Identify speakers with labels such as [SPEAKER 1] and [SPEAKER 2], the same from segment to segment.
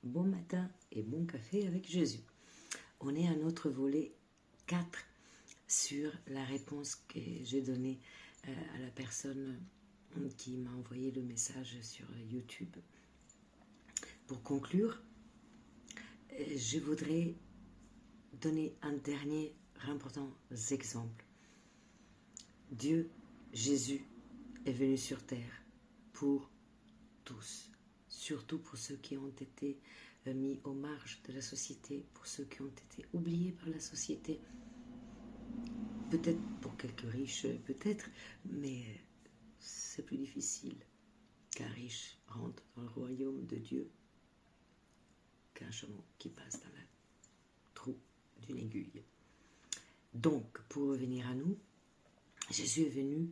[SPEAKER 1] bon matin et bon café avec Jésus. On est à notre volet 4 sur la réponse que j'ai donnée à la personne qui m'a envoyé le message sur YouTube. Pour conclure, je voudrais donner un dernier important exemple. Dieu, Jésus, est venu sur terre pour tous, surtout pour ceux qui ont été mis aux marges de la société, pour ceux qui ont été oubliés par la société. Peut-être pour quelques riches, peut-être, mais c'est plus difficile qu'un riche rentre dans le royaume de Dieu qu'un chameau qui passe dans le trou d'une aiguille. Donc, pour revenir à nous, Jésus est venu,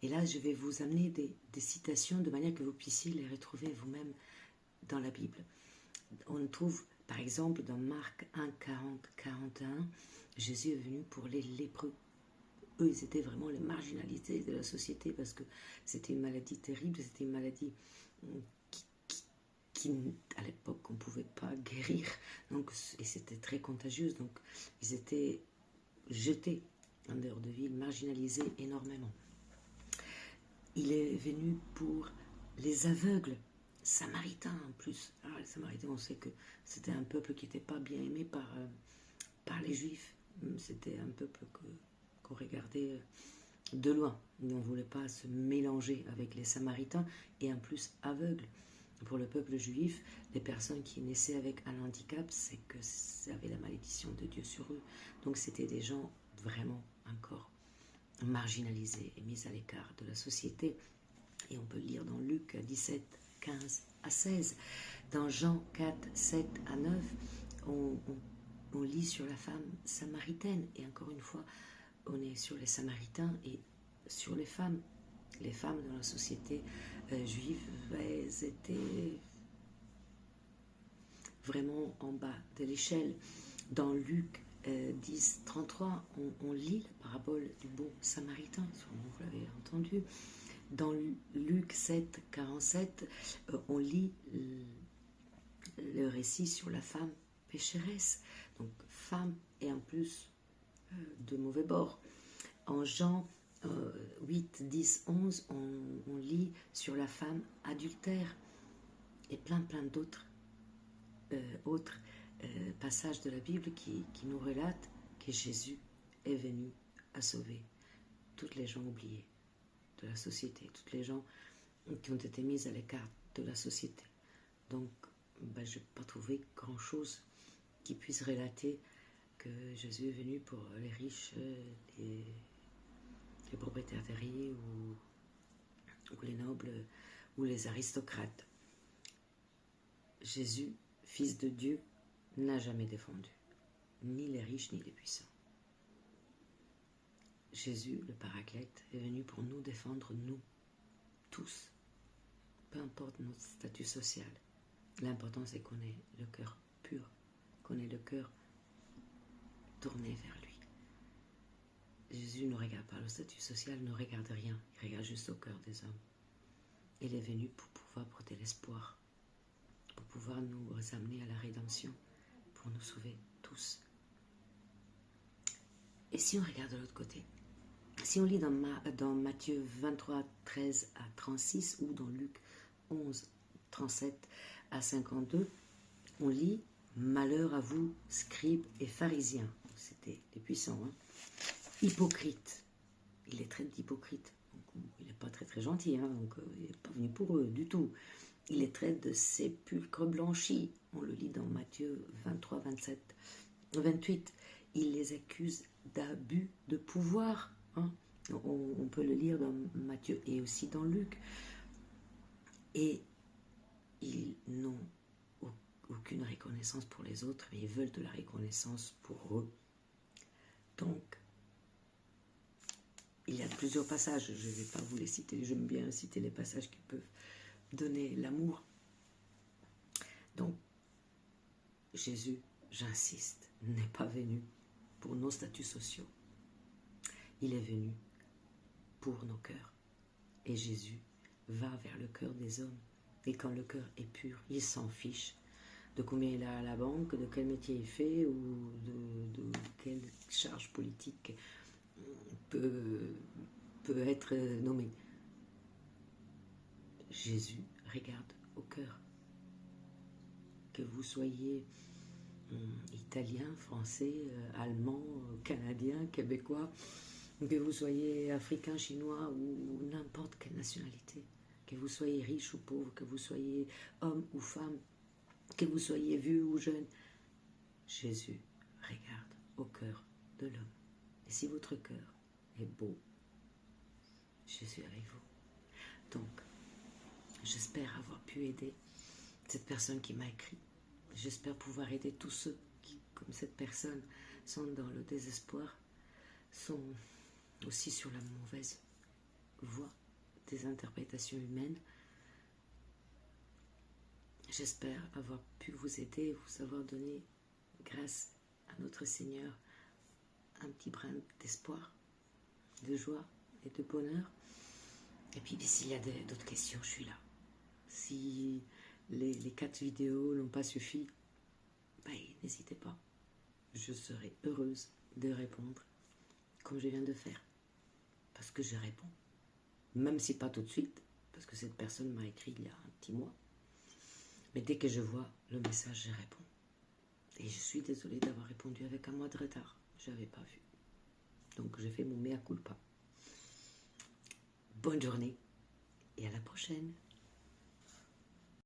[SPEAKER 1] et là je vais vous amener des citations de manière que vous puissiez les retrouver vous-même dans la Bible. On trouve par exemple dans Marc 1, 40, 41, Jésus est venu pour les lépreux. Eux, ils étaient vraiment les marginalisés de la société parce que c'était une maladie terrible, c'était une maladie qui à l'époque, on ne pouvait pas guérir, donc, et c'était très contagieuse, donc ils étaient jetés en dehors de ville, marginalisés énormément. Il est venu pour les aveugles, samaritains en plus. Alors les samaritains, on sait que c'était un peuple qui n'était pas bien aimé par les juifs. C'était un peuple qu'on regardait de loin. On ne voulait pas se mélanger avec les samaritains et en plus aveugles. Pour le peuple juif, les personnes qui naissaient avec un handicap, c'est que ça avait la malédiction de Dieu sur eux. Donc c'était des gens vraiment encore marginalisés et mis à l'écart de la société. Et on peut le lire dans Luc 17, 15 à 16. Dans Jean 4, 7 à 9, on lit sur la femme samaritaine. Et encore une fois, on est sur les samaritains et sur les femmes. Les femmes dans la société juive, elles étaient vraiment en bas de l'échelle. Dans Luc 10, 33, on lit la parabole du bon samaritain, sûrement vous l'avez entendu. Dans Luc 7, 47, on lit le récit sur la femme pécheresse. Donc femme et en plus de mauvais bord. En Jean 8, 10, 11, on lit sur la femme adultère et plein d'autres passages de la Bible qui nous relatent que Jésus est venu à sauver toutes les gens oubliés de la société, toutes les gens qui ont été mis à l'écart de la société. Donc, je n'ai pas trouvé grand-chose qui puisse relater que Jésus est venu pour les riches, les propriétaires terriers ou les nobles ou les aristocrates. Jésus, fils de Dieu, n'a jamais défendu ni les riches ni les puissants. Jésus, le Paraclète, est venu pour nous défendre, nous, tous, peu importe notre statut social. L'important, c'est qu'on ait le cœur pur, qu'on ait le cœur tourné vers lui. Jésus ne regarde pas le statut social, ne regarde rien, il regarde juste au cœur des hommes. Il est venu pour pouvoir porter l'espoir, pour pouvoir nous amener à la rédemption, pour nous sauver tous. Et si on regarde de l'autre côté, si on lit dans Matthieu 23, 13 à 36 ou dans Luc 11, 37 à 52, on lit « Malheur à vous, scribes et pharisiens ». C'était les puissants, hein. Hypocrite, il les traite d'hypocrites. Il n'est pas très gentil, hein, donc il n'est pas venu pour eux du tout. Il les traite de sépulcres blanchis. On le lit dans Matthieu 23, 27, 28. Il les accuse d'abus de pouvoir. Hein. On peut le lire dans Matthieu et aussi dans Luc. Et ils n'ont aucune reconnaissance pour les autres, mais ils veulent de la reconnaissance pour eux. Donc, il y a plusieurs passages, je ne vais pas vous les citer, j'aime bien citer les passages qui peuvent donner l'amour. Donc, Jésus, j'insiste, n'est pas venu pour nos statuts sociaux. Il est venu pour nos cœurs. Et Jésus va vers le cœur des hommes. Et quand le cœur est pur, il s'en fiche de combien il a à la banque, de quel métier il fait ou de quelle charge politique peut être nommée. Jésus regarde au cœur. Que vous soyez italien, français, allemand, canadien, québécois, que vous soyez africain, chinois ou n'importe quelle nationalité, que vous soyez riche ou pauvre, que vous soyez homme ou femme, que vous soyez vieux ou jeune, Jésus regarde au cœur de l'homme. Et si votre cœur est beau, Jésus est avec vous. Donc, j'espère avoir pu aider cette personne qui m'a écrit. J'espère pouvoir aider tous ceux qui, comme cette personne, sont dans le désespoir, sont aussi sur la mauvaise voie des interprétations humaines. J'espère avoir pu vous aider, vous avoir donné, grâce à notre Seigneur, un petit brin d'espoir, de joie et de bonheur. Et puis s'il y a d'autres questions, je suis là. Si les 4 vidéos n'ont pas suffi, n'hésitez pas. Je serai heureuse de répondre comme je viens de faire. Parce que je réponds. Même si pas tout de suite, parce que cette personne m'a écrit il y a un petit mois. Mais dès que je vois le message, je réponds. Et je suis désolée d'avoir répondu avec un mois de retard. Je n'avais pas vu. Donc je fais mon mea culpa. Bonne journée et à la prochaine.